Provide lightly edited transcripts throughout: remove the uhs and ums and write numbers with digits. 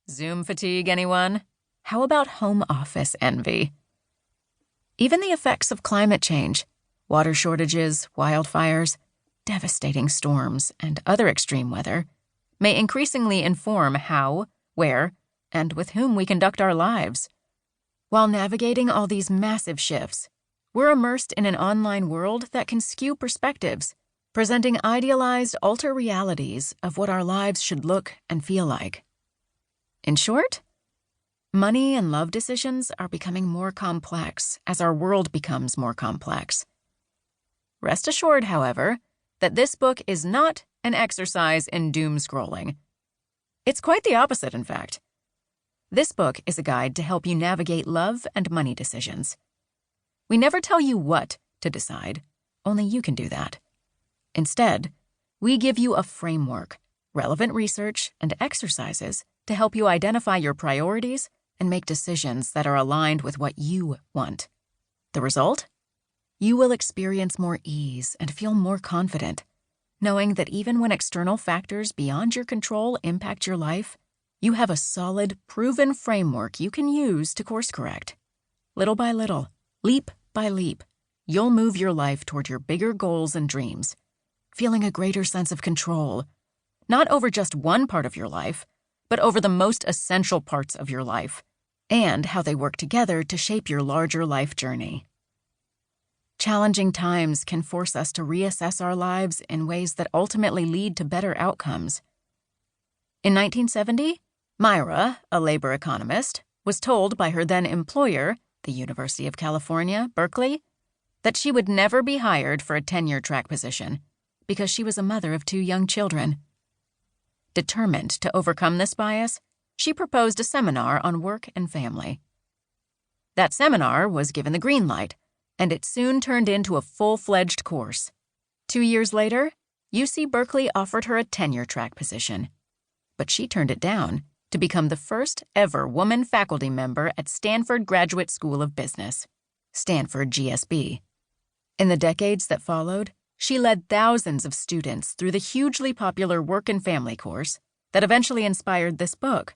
Zoom fatigue, anyone? How about home office envy? Even the effects of climate change, water shortages, wildfires, devastating storms, and other extreme weather, may increasingly inform how, where, and with whom we conduct our lives. While navigating all these massive shifts, we're immersed in an online world that can skew perspectives, presenting idealized alter realities of what our lives should look and feel like. In short, money and love decisions are becoming more complex as our world becomes more complex. Rest assured, however, that this book is not an exercise in doom scrolling. It's quite the opposite, in fact. This book is a guide to help you navigate love and money decisions. We never tell you what to decide, only you can do that. Instead, we give you a framework, relevant research, and exercises to help you identify your priorities and make decisions that are aligned with what you want. The result? You will experience more ease and feel more confident, knowing that even when external factors beyond your control impact your life, you have a solid, proven framework you can use to course correct. Little by little, leap by leap, you'll move your life toward your bigger goals and dreams, feeling a greater sense of control, not over just one part of your life, but over the most essential parts of your life, and how they work together to shape your larger life journey. Challenging times can force us to reassess our lives in ways that ultimately lead to better outcomes. In 1970, Myra, a labor economist, was told by her then employer, the University of California, Berkeley, that she would never be hired for a tenure-track position because she was a mother of 2 young children. Determined to overcome this bias, she proposed a seminar on work and family. That seminar was given the green light, and it soon turned into a full-fledged course. 2 years later, UC Berkeley offered her a tenure-track position, but she turned it down to become the first ever woman faculty member at Stanford Graduate School of Business, Stanford GSB. In the decades that followed, she led thousands of students through the hugely popular Work and Family course that eventually inspired this book.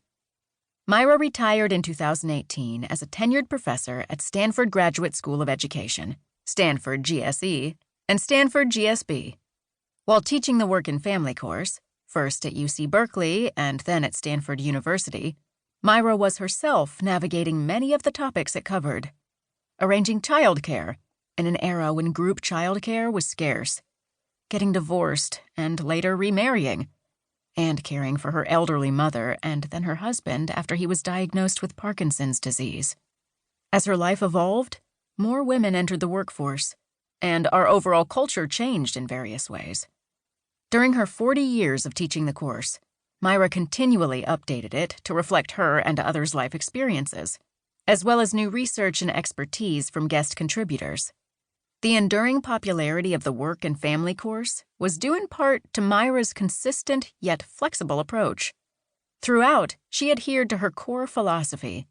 Myra retired in 2018 as a tenured professor at Stanford Graduate School of Education, Stanford GSE, and Stanford GSB. While teaching the Work and Family course, first at UC Berkeley and then at Stanford University, Myra was herself navigating many of the topics it covered, arranging childcare in an era when group childcare was scarce, getting divorced and later remarrying, and caring for her elderly mother and then her husband after he was diagnosed with Parkinson's disease. As her life evolved, more women entered the workforce, and our overall culture changed in various ways. During her 40 years of teaching the course, Myra continually updated it to reflect her and others' life experiences, as well as new research and expertise from guest contributors. The enduring popularity of the Work and Family course was due in part to Myra's consistent yet flexible approach. Throughout, she adhered to her core philosophy: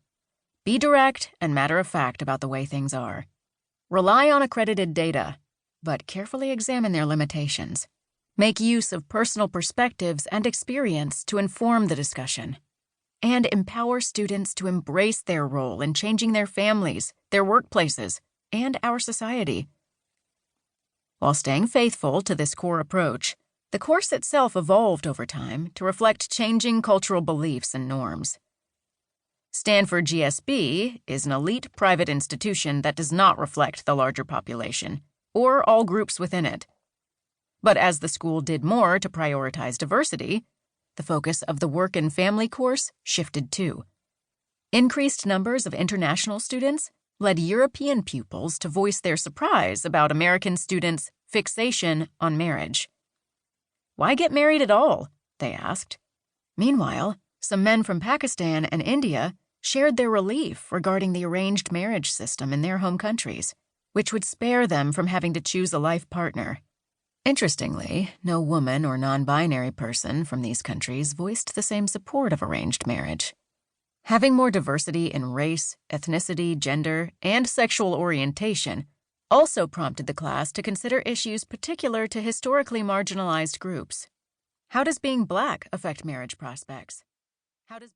be direct and matter-of-fact about the way things are. Rely on accredited data, but carefully examine their limitations. Make use of personal perspectives and experience to inform the discussion. And empower students to embrace their role in changing their families, their workplaces, and our society. While staying faithful to this core approach, the course itself evolved over time to reflect changing cultural beliefs and norms. Stanford GSB is an elite private institution that does not reflect the larger population, or all groups within it. But as the school did more to prioritize diversity, the focus of the Work and Family course shifted too. Increased numbers of international students led European pupils to voice their surprise about American students' fixation on marriage. Why get married at all? They asked. Meanwhile, some men from Pakistan and India shared their relief regarding the arranged marriage system in their home countries, which would spare them from having to choose a life partner. Interestingly, no woman or non-binary person from these countries voiced the same support of arranged marriage. Having more diversity in race, ethnicity, gender, and sexual orientation also prompted the class to consider issues particular to historically marginalized groups. How does being Black affect marriage prospects? How does